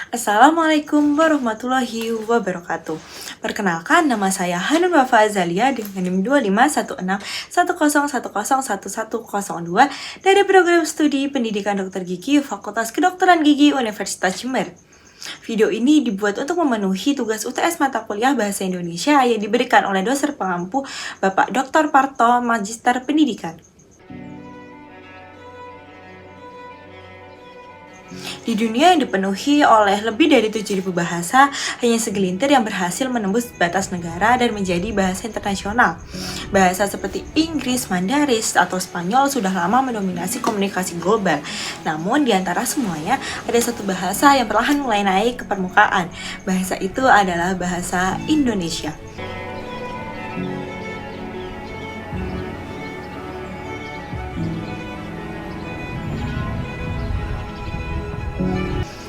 Assalamualaikum warahmatullahi wabarakatuh. Perkenalkan, nama saya Hanun Wafa Azalia dengan NIM 251610101102 dari program studi Pendidikan Dokter Gigi Fakultas Kedokteran Gigi Universitas Jember. Video ini dibuat untuk memenuhi tugas UTS mata kuliah Bahasa Indonesia yang diberikan oleh dosen pengampu Bapak Dr. Parto, Magister Pendidikan. Di dunia yang dipenuhi oleh lebih dari 7.000 bahasa, hanya segelintir yang berhasil menembus batas negara dan menjadi bahasa internasional. Bahasa seperti Inggris, Mandarin, atau Spanyol sudah lama mendominasi komunikasi global. Namun, di antara semuanya, ada satu bahasa yang perlahan mulai naik ke permukaan. Bahasa itu adalah bahasa Indonesia.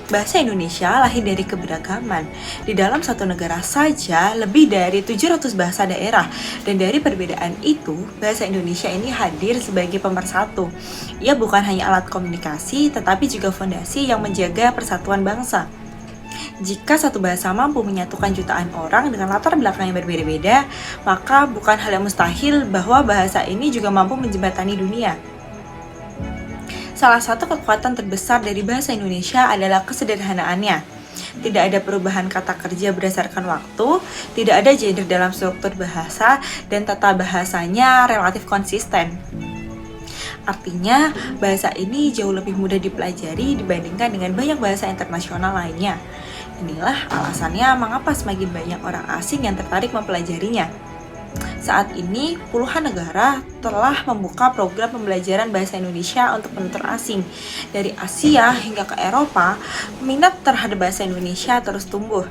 Bahasa Indonesia lahir dari keberagaman. Di dalam satu negara saja, lebih dari 700 bahasa daerah. Dan dari perbedaan itu, bahasa Indonesia ini hadir sebagai pemersatu. Ia bukan hanya alat komunikasi, tetapi juga fondasi yang menjaga persatuan bangsa. Jika satu bahasa mampu menyatukan jutaan orang dengan latar belakang yang berbeda-beda, maka bukan hal yang mustahil bahwa bahasa ini juga mampu menjembatani dunia. Salah satu kekuatan terbesar dari bahasa Indonesia adalah kesederhanaannya. Tidak ada perubahan kata kerja berdasarkan waktu, tidak ada gender dalam struktur bahasa, dan tata bahasanya relatif konsisten. Artinya, bahasa ini jauh lebih mudah dipelajari dibandingkan dengan banyak bahasa internasional lainnya. Inilah alasannya mengapa semakin banyak orang asing yang tertarik mempelajarinya. Saat ini, puluhan negara telah membuka program pembelajaran bahasa Indonesia untuk penutur asing. Dari Asia hingga ke Eropa, minat terhadap bahasa Indonesia terus tumbuh.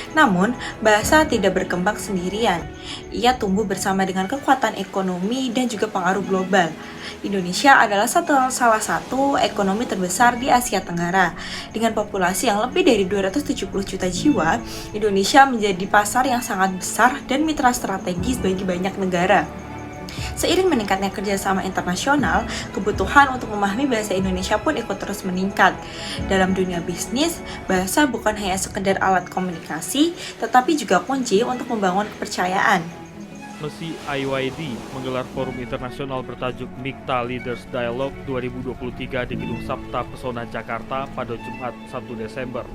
Namun, bahasa tidak berkembang sendirian. Ia tumbuh bersama dengan kekuatan ekonomi dan juga pengaruh global. Indonesia adalah salah satu ekonomi terbesar di Asia Tenggara. Dengan populasi yang lebih dari 270 juta jiwa, Indonesia menjadi pasar yang sangat besar dan mitra strategis bagi banyak negara. Seiring meningkatnya kerjasama internasional, kebutuhan untuk memahami bahasa Indonesia pun ikut terus meningkat. Dalam dunia bisnis, bahasa bukan hanya sekedar alat komunikasi, tetapi juga kunci untuk membangun kepercayaan. Mesi IYD menggelar forum internasional bertajuk MIKTA Leaders Dialogue 2023 di Gedung Sapta Pesona Jakarta pada Jumat 1 Desember.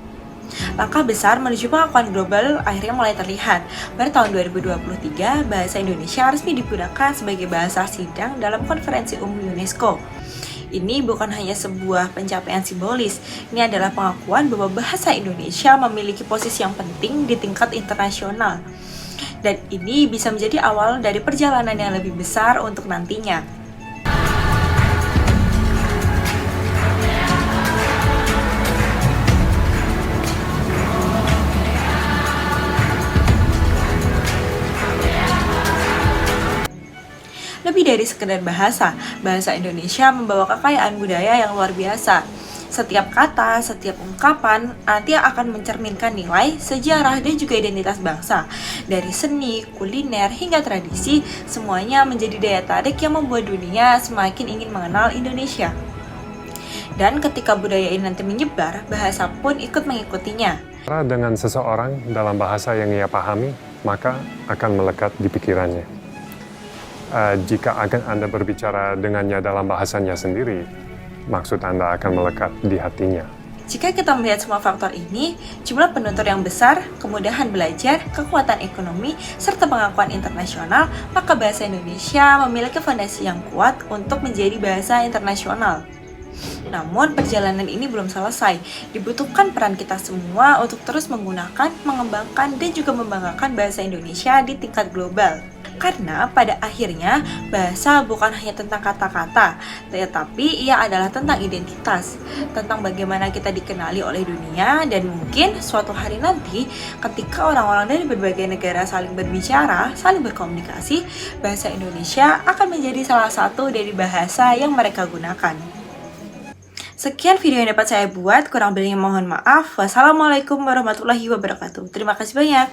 Langkah besar menuju pengakuan global akhirnya mulai terlihat. Pada tahun 2023, bahasa Indonesia resmi digunakan sebagai bahasa sidang dalam konferensi umum UNESCO. Ini bukan hanya sebuah pencapaian simbolis, ini adalah pengakuan bahwa bahasa Indonesia memiliki posisi yang penting di tingkat internasional. Dan ini bisa menjadi awal dari perjalanan yang lebih besar untuk nantinya. Lebih dari sekedar bahasa Indonesia membawa kekayaan budaya yang luar biasa. Setiap kata, setiap ungkapan nanti akan mencerminkan nilai, sejarah, dan juga identitas bangsa. Dari seni, kuliner, hingga tradisi, semuanya menjadi daya tarik yang membuat dunia semakin ingin mengenal Indonesia. Dan ketika budaya ini nanti menyebar, bahasa pun ikut mengikutinya. Dengan seseorang dalam bahasa yang ia pahami, maka akan melekat di pikirannya. Jika Anda berbicara dengannya dalam bahasanya sendiri, maksud Anda akan melekat di hatinya. Jika kita melihat semua faktor ini, jumlah penutur yang besar, kemudahan belajar, kekuatan ekonomi, serta pengakuan internasional, maka bahasa Indonesia memiliki fondasi yang kuat untuk menjadi bahasa internasional. Namun, perjalanan ini belum selesai. Dibutuhkan peran kita semua untuk terus menggunakan, mengembangkan, dan juga membanggakan bahasa Indonesia di tingkat global. Karena pada akhirnya bahasa bukan hanya tentang kata-kata, tetapi ia adalah tentang identitas, tentang bagaimana kita dikenali oleh dunia, dan mungkin suatu hari nanti ketika orang-orang dari berbagai negara saling berbicara, saling berkomunikasi, bahasa Indonesia akan menjadi salah satu dari bahasa yang mereka gunakan. Sekian video yang dapat saya buat, kurang lebihnya mohon maaf. Wassalamualaikum warahmatullahi wabarakatuh. Terima kasih banyak.